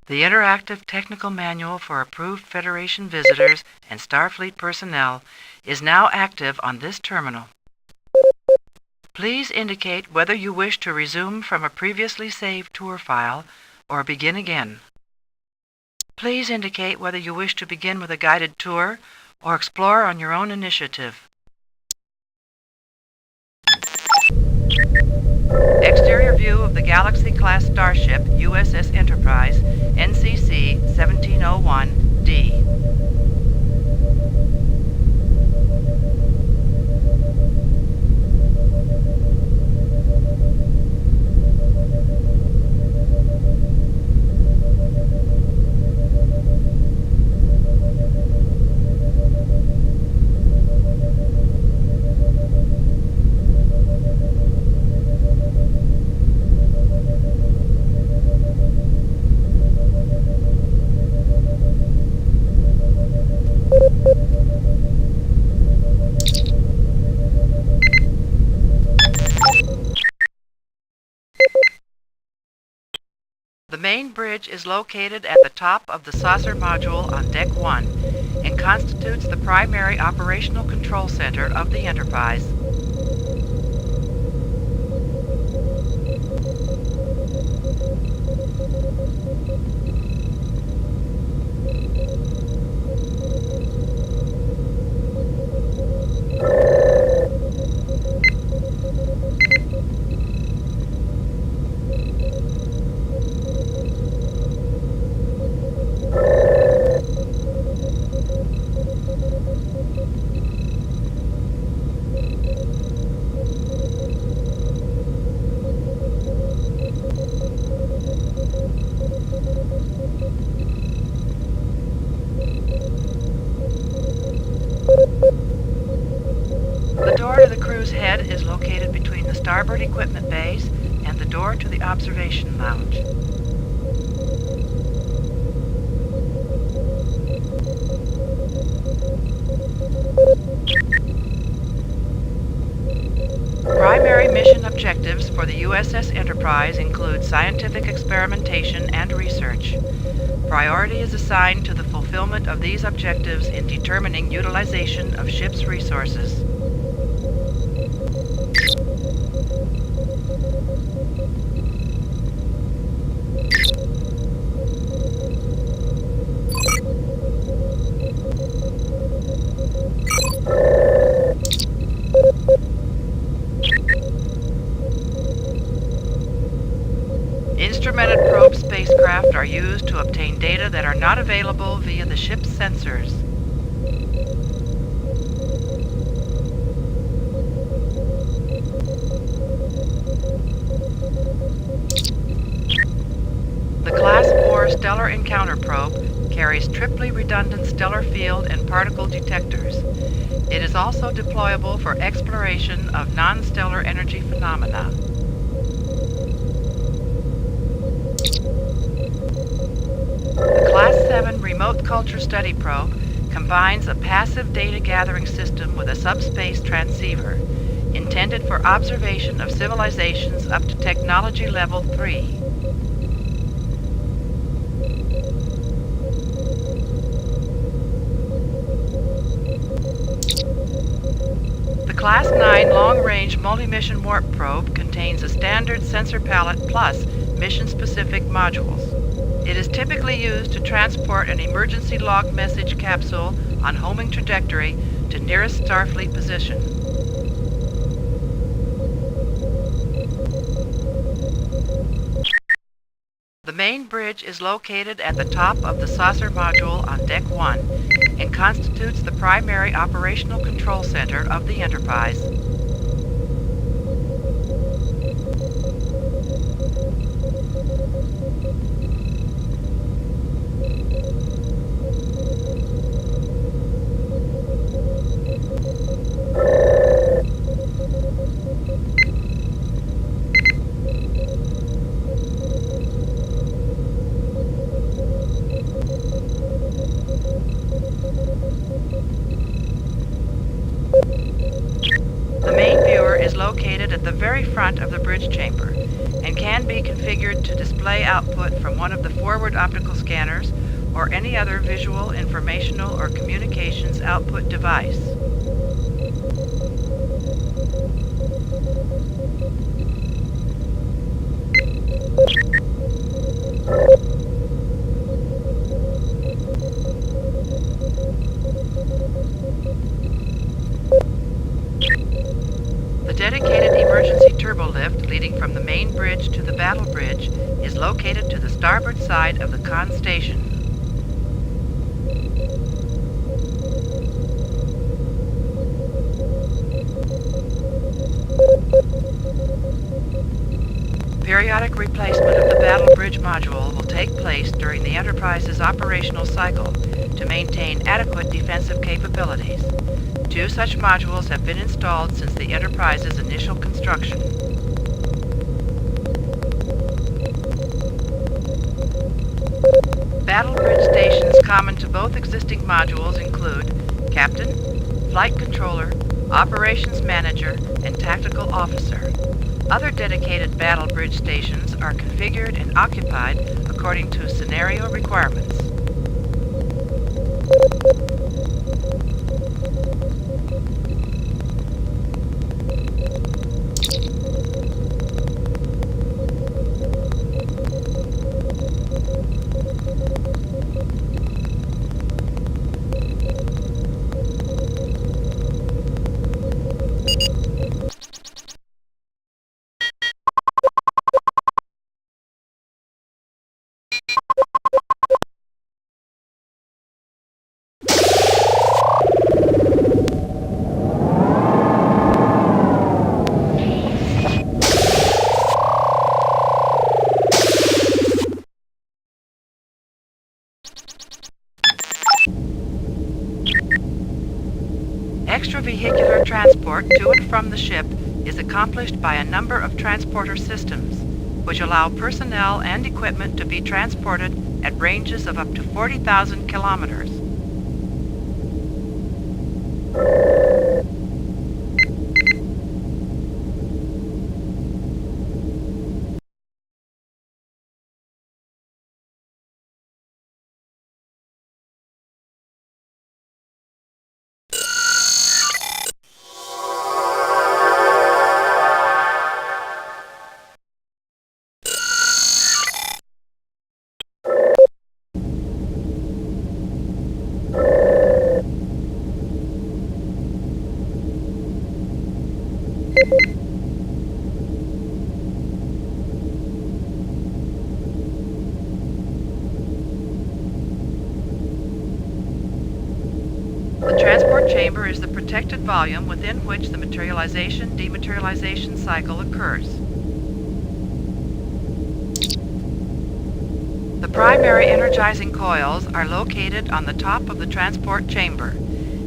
The interactive technical manual for approved Federation visitors and Starfleet personnel is now active on this terminal. Please indicate whether you wish to resume from a previously saved tour file or begin again. Please indicate whether you wish to begin with a guided tour or explore on your own initiative. Exterior view of the Galaxy-class starship USS Enterprise, NCC 1701D. The main bridge is located at the top of the saucer module on Deck 1 and constitutes the primary operational control center of the Enterprise. The door to the crew's head is located between the starboard equipment bays and the door to the observation lounge. Primary mission objectives for the USS Enterprise include scientific experimentation and research. Priority is assigned to the fulfillment of these objectives in determining utilization of ship's resources. Instrumented probe spacecraft are used to obtain data that are not available via the ship's sensors. The Class 4 Stellar Encounter Probe carries triply redundant stellar field and particle detectors. It is also deployable for exploration of non-stellar energy phenomena. The Class 7 Remote Culture Study Probe combines a passive data gathering system with a subspace transceiver, intended for observation of civilizations up to technology level 3. The Class 9 Long-Range Multi-Mission Warp Probe contains a standard sensor palette plus mission-specific modules. It is typically used to transport an emergency log message capsule on homing trajectory to nearest Starfleet position. The main bridge is located at the top of the saucer module on Deck 1 and constitutes the primary operational control center of the Enterprise. The main viewer is located at the very front of the bridge chamber and can be configured to display output from one of the forward optical scanners or any other visual, informational, or communications output device. The dedicated emergency turbo lift leading from the main bridge to the battle bridge is located to the starboard side of the con station. Periodic replacement of the battle bridge module will take place during the Enterprise's operational cycle to maintain adequate defensive capabilities. 2 such modules have been installed since the Enterprise's initial construction. Battle bridge stations common to both existing modules include Captain, Flight Controller, Operations Manager, and Tactical Officer. Other dedicated battle bridge stations are configured and occupied according to scenario requirements. Extravehicular transport to and from the ship is accomplished by a number of transporter systems, which allow personnel and equipment to be transported at ranges of up to 40,000 kilometers. The transport chamber is the protected volume within which the materialization-dematerialization cycle occurs. The primary energizing coils are located on the top of the transport chamber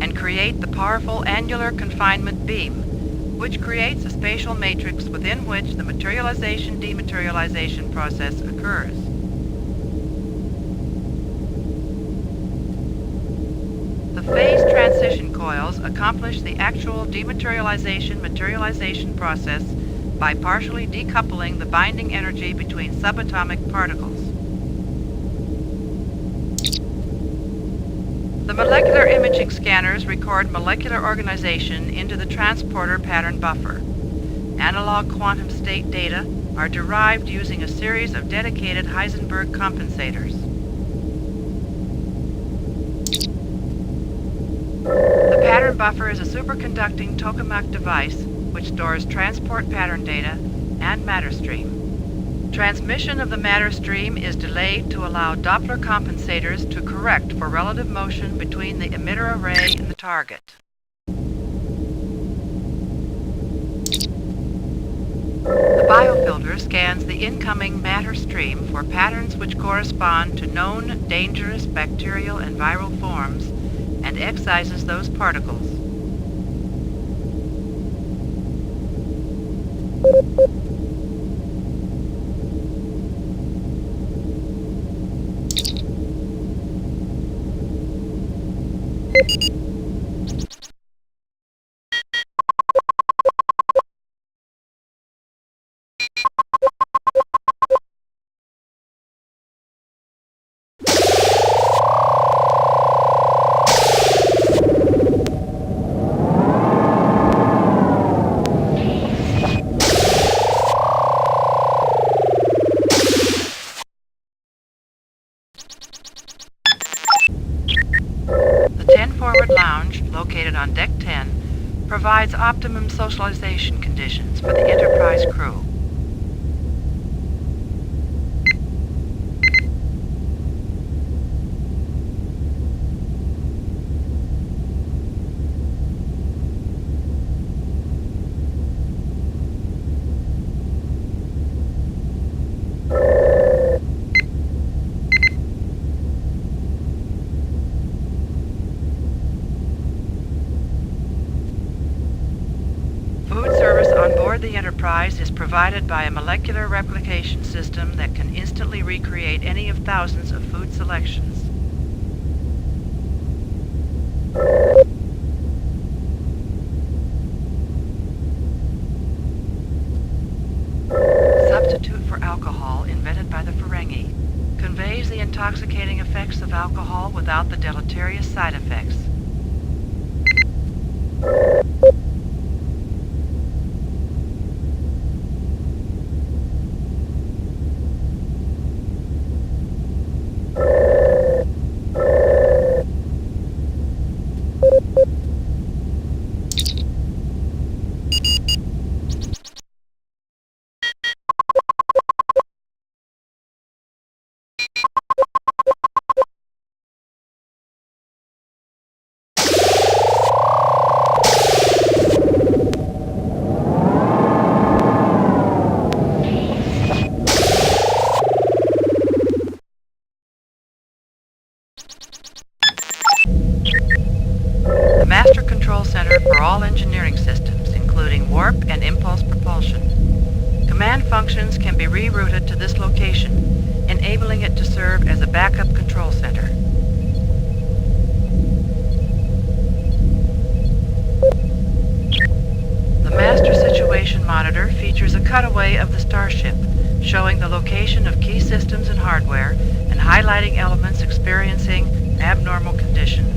and create the powerful annular confinement beam, which creates a spatial matrix within which the materialization-dematerialization process occurs. The phase transition coils accomplish the actual dematerialization-materialization process by partially decoupling the binding energy between subatomic particles. The molecular imaging scanners record molecular organization into the transporter pattern buffer. Analog quantum state data are derived using a series of dedicated Heisenberg compensators. The pattern buffer is a superconducting tokamak device which stores transport pattern data and matter stream. Transmission of the matter stream is delayed to allow Doppler compensators to correct for relative motion between the emitter array and the target. The biofilter scans the incoming matter stream for patterns which correspond to known dangerous bacterial and viral forms and excises those particles. forward lounge, located on Deck 10, provides optimum socialization conditions for the Enterprise crew. Food service on board the Enterprise is provided by a molecular replication system that can instantly recreate any of thousands of food selections. Substitute for alcohol invented by the Ferengi conveys the intoxicating effects of alcohol without the deleterious side effects. The Master Control Center for all engineering systems, including warp and impulse propulsion. Command functions can be rerouted to this location, enabling it to serve as a backup control center. The Master Situation Monitor features a cutaway of the starship, showing the location of key systems and hardware and highlighting elements experiencing abnormal conditions.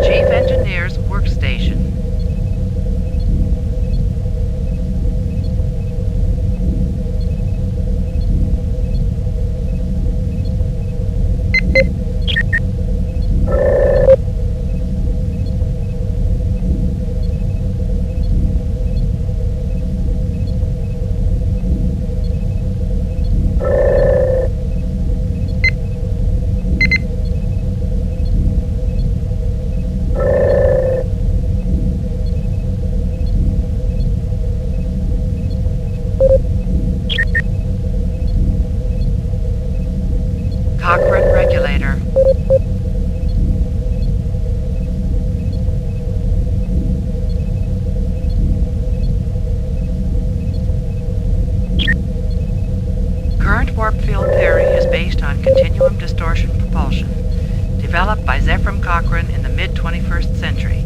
Chief Engineer's Workstation. Cochrane Regulator. Current warp field theory is based on continuum distortion propulsion, developed by Zephram Cochrane in the mid-21st century.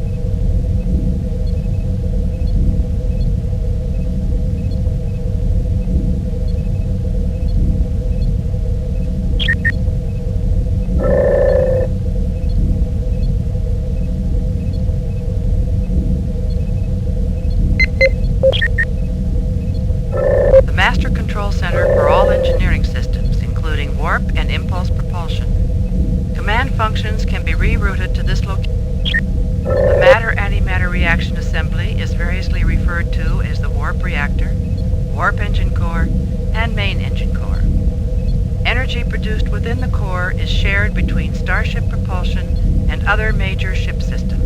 The Master Control Center for all engineering systems, including warp and impulse propulsion. Command functions can be rerouted to this location. The matter-antimatter reaction assembly is variously referred to as the warp reactor, warp engine core, and main engine core. Energy produced within the core is shared between starship propulsion and other major ship systems.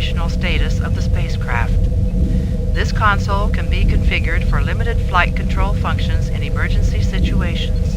operational status of the spacecraft. This console can be configured for limited flight control functions in emergency situations.